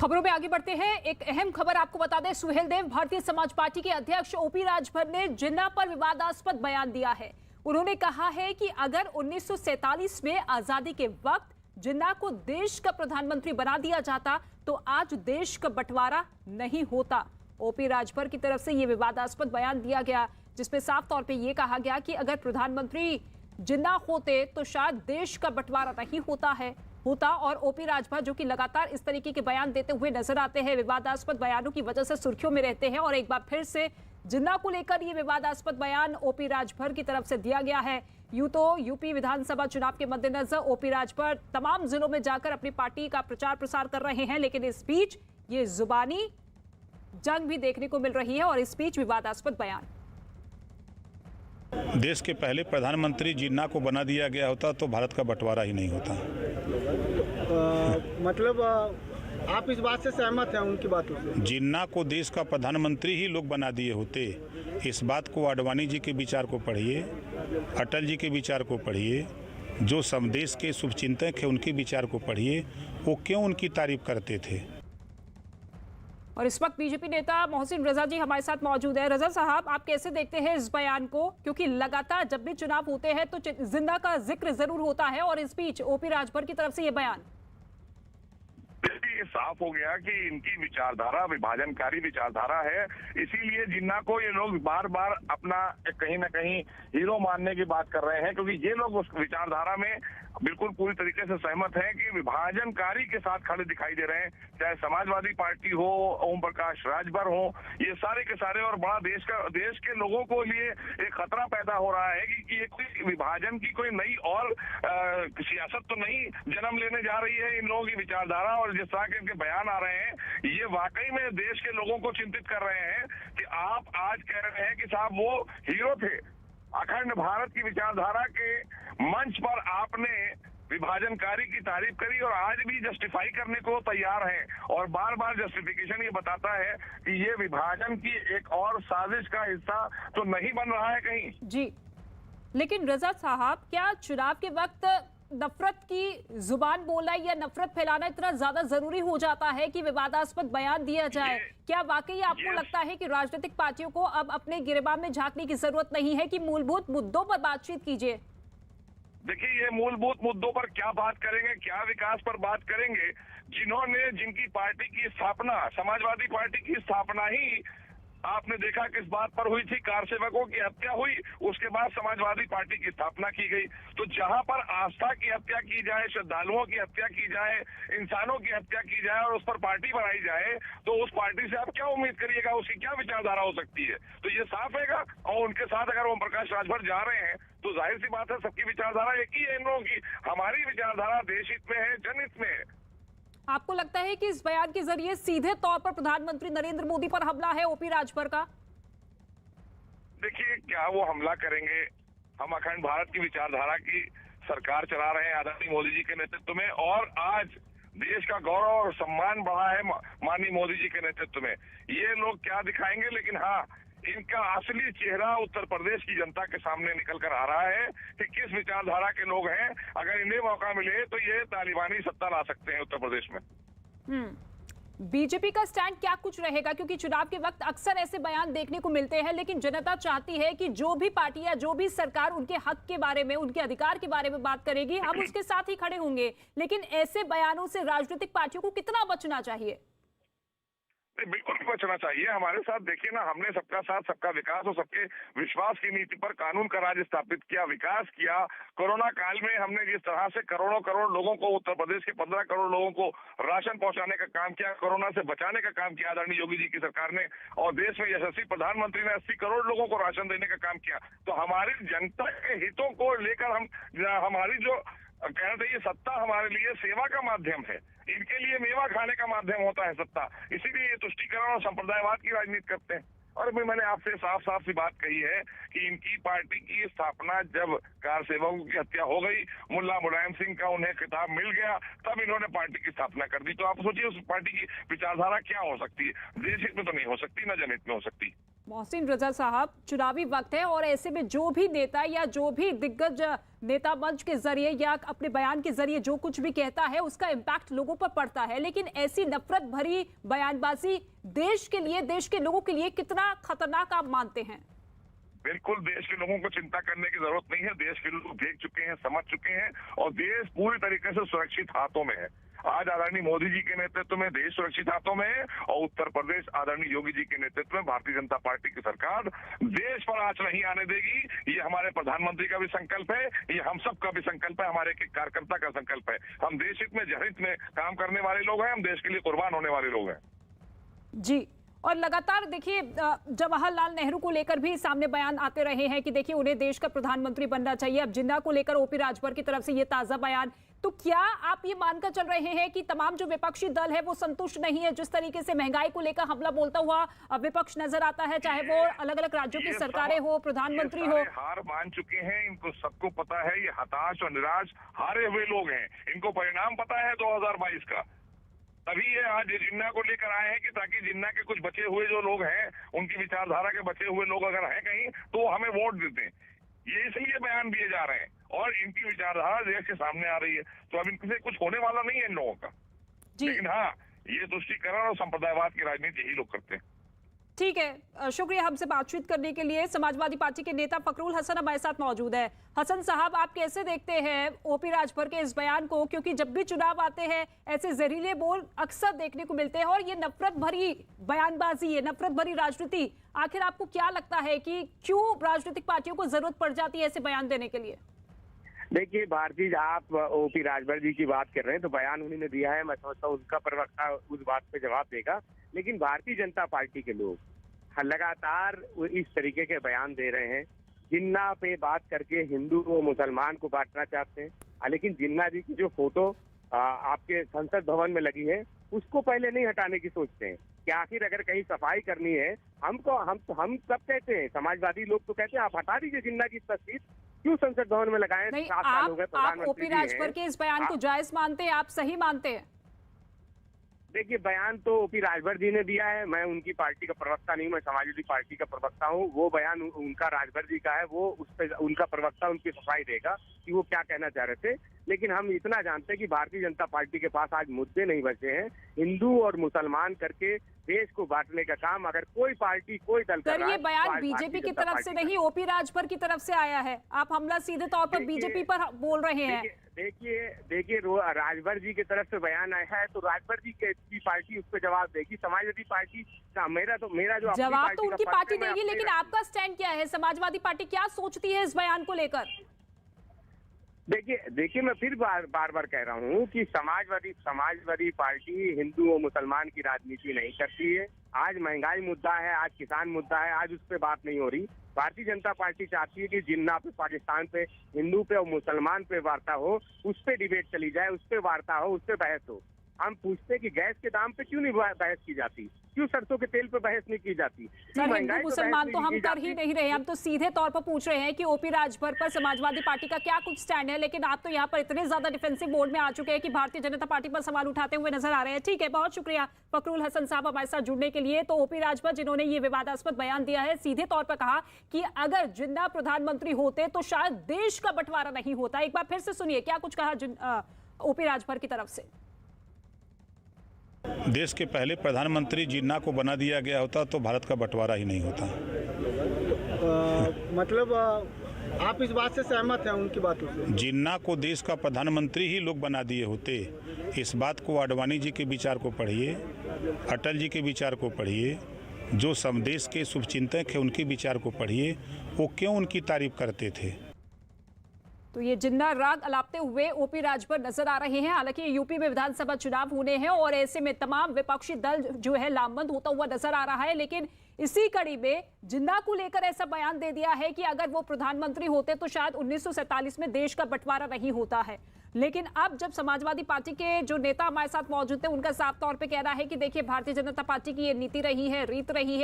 खबरों में आगे बढ़ते हैं। एक अहम खबर आपको बता दें, सुहेल देव भारतीय समाज पार्टी के अध्यक्ष ओपी राजभर ने जिन्ना पर विवादास्पद बयान दिया है। उन्होंने कहा है कि अगर 1947 में आजादी के वक्त जिन्ना को देश का प्रधानमंत्री बना दिया जाता तो आज देश का बंटवारा नहीं होता। ओपी राजभर की तरफ से यह विवादास्पद बयान दिया गया, जिसमें साफ तौर पर यह कहा गया कि अगर प्रधानमंत्री जिन्ना होते तो शायद देश का बंटवारा नहीं होता। और ओपी राजभर जो कि लगातार इस तरीके के बयान देते हुए नजर आते हैं, विवादास्पद बयानों की वजह से सुर्खियों में रहते हैं। और एक बार फिर से जिन्ना को लेकर ये विवादास्पद बयान ओपी राजभर की तरफ से दिया गया है। यूं तो यूपी विधानसभा चुनाव के मद्देनजर ओपी राजभर तमाम जिलों में जाकर अपनी पार्टी का प्रचार प्रसार कर रहे हैं, लेकिन इस बीच ये जुबानी जंग भी देखने को मिल रही है और इस बीच विवादास्पद बयान। देश के पहले प्रधानमंत्री जिन्ना को बना दिया गया होता तो भारत का बंटवारा ही नहीं होता। मतलब आप इस बात से सहमत हैं उनकी बातों से? जिन्ना को देश का प्रधानमंत्री ही लोग बना दिए होते। इस बात को आडवाणी जी के विचार को पढ़िए, अटल जी के विचार को पढ़िए, जो देश के शुभचिंतक हैं उनके विचार को पढ़िए, वो क्यों उनकी तारीफ करते थे। और इस वक्त बीजेपी नेता मोहसिन रजा जी हमारे साथ मौजूद है। रजा साहब, आप कैसे देखते हैं इस बयान को, क्योंकि लगातार जब भी चुनाव होते हैं तो जिन्ना का जिक्र जरूर होता है और इस बीच ओपी राजभर की तरफ से ये बयान। ये साफ हो गया कि इनकी विचारधारा विभाजनकारी विचारधारा है, इसीलिए जिन्ना को ये लोग बार बार अपना कहीं ना कहीं हीरो मानने की बात कर रहे हैं, क्योंकि ये लोग उस विचारधारा में बिल्कुल पूरी तरीके से सहमत हैं कि विभाजनकारी के साथ खड़े दिखाई दे रहे हैं। चाहे समाजवादी पार्टी हो, ओम प्रकाश राजभर हो, ये सारे के सारे, और बड़ा देश के लोगों को लिए एक खतरा पैदा हो रहा है कि ये कोई विभाजन की कोई नई और सियासत तो नहीं जन्म लेने जा रही है इन लोगों की विचारधारा। और जिस तरह के इनके बयान आ रहे हैं, ये वाकई में देश के लोगों को चिंतित कर रहे हैं कि आप आज कह रहे हैं कि साहब वो हीरो थे। अखंड भारत की विचारधारा के मंच पर आपने विभाजनकारी की तारीफ करी और आज भी जस्टिफाई करने को तैयार हैं, और बार बार जस्टिफिकेशन ये बताता है कि ये विभाजन की एक और साजिश का हिस्सा तो नहीं बन रहा है कहीं। जी, लेकिन रजा साहब, क्या चुनाव के वक्त नफरत की जुबान बोलना या नफरत फैलाना इतना ज्यादा जरूरी हो जाता है कि विवादास्पद बयान दिया जाए? क्या वाकई आपको लगता है कि राजनीतिक पार्टियों को अब अपने गिरेबान में झांकने की जरूरत नहीं है कि मूलभूत मुद्दों पर बातचीत कीजिए? देखिए, ये मूलभूत मुद्दों पर क्या बात करेंगे, क्या विकास पर बात करेंगे? जिनकी पार्टी की स्थापना, समाजवादी पार्टी की स्थापना ही आपने देखा किस बात पर हुई थी, कार सेवकों की हत्या हुई, उसके बाद समाजवादी पार्टी की स्थापना की गई। तो जहां पर आस्था की हत्या की जाए, श्रद्धालुओं की हत्या की जाए, इंसानों की हत्या की जाए और उस पर पार्टी बनाई जाए, तो उस पार्टी से आप क्या उम्मीद करिएगा, उसकी क्या विचारधारा हो सकती है? तो ये साफ है। और उनके साथ अगर ओम प्रकाश राजभर जा रहे हैं तो जाहिर सी बात है सबकी विचारधारा एक ही है इन लोगों की। हमारी विचारधारा देश हित में है, जनहित में है। आपको लगता है कि इस बयान के जरिए सीधे तौर पर प्रधानमंत्री नरेंद्र मोदी पर हमला है ओपी राजभर का? देखिए, क्या वो हमला करेंगे? हम अखंड भारत की विचारधारा की सरकार चला रहे हैं आदरणीय मोदी जी के नेतृत्व में, और आज देश का गौरव और सम्मान बढ़ा है माननीय मोदी जी के नेतृत्व में। ये लोग क्या दिखाएंगे, लेकिन हाँ, इनका असली चेहरा उत्तर प्रदेश की जनता के सामने निकल कर आ रहा है कि किस विचारधारा के लोग हैं। अगर इन्हें मौका मिले तो ये तालिबानी सत्ता ला सकते हैं उत्तर प्रदेश में। बीजेपी का स्टैंड क्या कुछ रहेगा, क्योंकि चुनाव के वक्त अक्सर ऐसे बयान देखने को मिलते हैं, लेकिन जनता चाहती है कि जो भी पार्टी या जो भी सरकार उनके हक के बारे में, उनके अधिकार के बारे में बात करेगी, हम उसके साथ ही खड़े होंगे। लेकिन ऐसे बयानों से राजनीतिक पार्टियों को कितना बचना चाहिए? बिल्कुल बचना चाहिए। हमारे साथ देखिए ना, हमने सबका साथ सबका विकास और सबके विश्वास की नीति पर कानून का राज स्थापित किया, विकास किया। कोरोना काल में हमने जिस तरह से करोड़ों करोड़ लोगों को, उत्तर प्रदेश के 15 करोड़ लोगों को राशन पहुंचाने का काम किया, कोरोना से बचाने का काम किया आदरणीय योगी जी की सरकार ने, और देश में यशस्वी प्रधानमंत्री ने 80 करोड़ लोगों को राशन देने का काम किया। तो हमारी जनता के हितों को लेकर हमारी जो कहना चाहिए सत्ता हमारे लिए सेवा का माध्यम है, इनके लिए मेवा खाने का माध्यम होता है सत्ता। इसीलिए ये तुष्टीकरण और संप्रदायवाद की राजनीति करते हैं। और अभी मैंने आपसे साफ साफ सी बात कही है कि इनकी पार्टी की स्थापना जब कार सेवकों की हत्या हो गई, मुल्ला मुलायम सिंह का उन्हें खिताब मिल गया, तब इन्होंने पार्टी की स्थापना कर दी। तो आप सोचिए उस पार्टी की विचारधारा क्या हो सकती है? देश हित में तो नहीं हो सकती, न जनहित में हो सकती। मोहसिन रजा साहब, चुनावी वक्त है और ऐसे में जो भी नेता या जो भी दिग्गज नेता मंच के जरिए या अपने बयान के जरिए जो कुछ भी कहता है उसका इम्पैक्ट लोगों पर पड़ता है, लेकिन ऐसी नफरत भरी बयानबाजी देश के लिए, देश के लोगों के लिए कितना खतरनाक आप मानते हैं? बिल्कुल देश के लोगों को चिंता करने की जरूरत नहीं है। देश के लोग देख चुके हैं, समझ चुके हैं और देश पूरी तरीके से सुरक्षित हाथों में है। आज आदरणीय मोदी जी के नेतृत्व में देश सुरक्षित हाथों में है और उत्तर प्रदेश आदरणीय योगी जी के नेतृत्व में भारतीय जनता पार्टी की सरकार देश पर आंच नहीं आने देगी। ये हमारे प्रधानमंत्री का भी संकल्प है, ये हम सब का भी संकल्प है, हमारे एक कार्यकर्ता का संकल्प है। हम देश हित में, जनहित में काम करने वाले लोग हैं, हम देश के लिए कुर्बान होने वाले लोग हैं। जी, और लगातार देखिए जवाहरलाल नेहरू को लेकर भी सामने बयान आते रहे हैं कि देखिए उन्हें देश का प्रधानमंत्री बनना चाहिए। अब जिन्ना को लेकर ओपी राजभर की तरफ से ये ताजा बयान, तो क्या आप ये मानकर चल रहे हैं कि तमाम जो विपक्षी दल है वो संतुष्ट नहीं है जिस तरीके से महंगाई को लेकर हमला बोलता हुआ विपक्ष नजर आता है, चाहे वो अलग अलग राज्यों की सरकारें हो, प्रधानमंत्री हो? हार मान चुके हैं, इनको सबको पता है, ये हताश और निराश हारे हुए लोग हैं। इनको परिणाम पता है 2022 का, तभी ये आज जिन्ना को लेकर आए हैं कि ताकि जिन्ना के कुछ बचे हुए जो लोग हैं, उनकी विचारधारा के बचे हुए लोग अगर हैं कहीं तो वो हमें वोट देते हैं। ये इसलिए बयान दिए जा रहे हैं और इनकी विचारधारा देश के सामने आ रही है, तो अब इनसे कुछ होने वाला नहीं है इन लोगों का। लेकिन हाँ, ये तुष्टीकरण और संप्रदायवाद की राजनीति यही लोग करते हैं। ठीक है, शुक्रिया हमसे बातचीत करने के लिए। समाजवादी पार्टी के नेता फकरुल हसन हमारे साथ मौजूद है। हसन साहब, आप कैसे देखते हैं ओपी राजभर के इस बयान को, क्योंकि जब भी चुनाव आते हैं ऐसे जहरीले बोल अक्सर देखने को मिलते हैं और ये नफरत भरी बयानबाजी है, नफरत भरी राजनीति, आखिर आपको क्या लगता है कि क्यों राजनीतिक पार्टियों को जरूरत पड़ जाती है ऐसे बयान देने के लिए? देखिए भारती, आप ओपी राजभर जी की बात कर रहे हैं तो बयान उन्होंने दिया है, मैं समझता हूँ उनका प्रवक्ता उस बात पे जवाब देगा। लेकिन भारतीय जनता पार्टी के लोग लगातार इस तरीके के बयान दे रहे हैं। जिन्ना पे बात करके हिंदू और मुसलमान को बांटना चाहते हैं, लेकिन जिन्ना जी की जो फोटो आपके संसद भवन में लगी है उसको पहले नहीं हटाने की सोचते हैं कि आखिर अगर कहीं सफाई करनी है हम सब कहते हैं, समाजवादी लोग तो कहते हैं आप हटा दीजिए जिन्ना की तस्वीर, क्यों संसद भवन में लगाएं? 7 साल हो गए आप ओपी राजभर के इस बयान को जायज मानते हैं, आप सही मानते हैं? देखिए बयान तो ओपी राजभर जी ने दिया है, मैं उनकी पार्टी का प्रवक्ता नहीं, मैं समाजवादी पार्टी का प्रवक्ता हूँ। वो बयान उनका राजभर जी का है, वो उस पर उनका प्रवक्ता उनकी सफाई देगा कि वो क्या कहना चाह रहे थे। लेकिन हम इतना जानते हैं कि भारतीय जनता पार्टी के पास आज मुद्दे नहीं बचे हैं। हिंदू और मुसलमान करके देश को बांटने का काम अगर कोई पार्टी कोई दल कर रहा है, ये बयान बीजेपी की तरफ से नहीं ओपी राजभर की तरफ से आया है। आप हमला सीधे तौर पर बीजेपी पर बोल रहे हैं। देखिए राजभर जी की तरफ से बयान आया है तो राजभर जी की पार्टी उस पर जवाब देगी। समाजवादी पार्टी का मेरा जो जवाब तो उनकी पार्टी देगी, लेकिन आपका स्टैंड क्या है? समाजवादी पार्टी क्या सोचती है इस बयान को लेकर? देखिए मैं फिर बार कह रहा हूँ कि समाजवादी पार्टी हिंदू और मुसलमान की राजनीति नहीं करती है। आज महंगाई मुद्दा है, आज किसान मुद्दा है, आज उस पर बात नहीं हो रही। भारतीय जनता पार्टी चाहती है कि जिन्ना पे, पाकिस्तान पे, हिंदू पे और मुसलमान पे वार्ता हो, उस पे डिबेट चली जाए, उस पे वार्ता हो, उस पे बहस हो। हम पूछते कि गैस के दाम पे क्यों नहीं बहस की जाती, क्यों सरसों के तेल पे बहस नहीं की जाती? सर, हिंदू मुसलमान तो हम कर ही नहीं रहे, हम तो सीधे तौर पर पूछ रहे हैं कि ओपी राजभर पर समाजवादी पार्टी का क्या कुछ स्टैंड है। लेकिन आप तो यहाँ पर इतने ज्यादा डिफेंसिव मोड में आ चुके हैं कि भारतीय जनता पार्टी पर सवाल उठाते हुए नजर आ रहे हैं। ठीक है, बहुत शुक्रिया फकरुल हसन साहब हमारे साथ जुड़ने के लिए। तो ओपी राजभर जिन्होंने ये विवादास्पद बयान दिया है, सीधे तौर पर कहा कि अगर जिन्ना प्रधानमंत्री होते तो शायद देश का बंटवारा नहीं होता। एक बार फिर से सुनिए क्या कुछ कहा ओपी राजभर की तरफ से। देश के पहले प्रधानमंत्री जिन्ना को बना दिया गया होता तो भारत का बंटवारा ही नहीं होता। मतलब आप इस बात से सहमत हैं उनकी बातों से? जिन्ना को देश का प्रधानमंत्री ही लोग बना दिए होते। इस बात को आडवाणी जी के विचार को पढ़िए, अटल जी के विचार को पढ़िए, जो देश के शुभचिंतक हैं उनके विचार को पढ़िए, वो क्यों उनकी तारीफ करते थे। तो ये जिन्ना राग अलापते हुए ओपी राजभर नजर आ रहे हैं। हालांकि यूपी में विधानसभा चुनाव होने हैं और ऐसे में तमाम विपक्षी दल जो है लामबंद होता हुआ नजर आ रहा है। लेकिन इसी कड़ी में जिन्ना को लेकर ऐसा बयान दे दिया है कि अगर वो प्रधानमंत्री होते तो शायद 1947 में देश का बंटवारा नहीं होता है। लेकिन अब जब समाजवादी पार्टी के जो नेता हमारे साथ मौजूद थे, उनका साफ तौर पे कहना है कि देखिए भारतीय जनता पार्टी की ये नीति रही है, रीत रही है।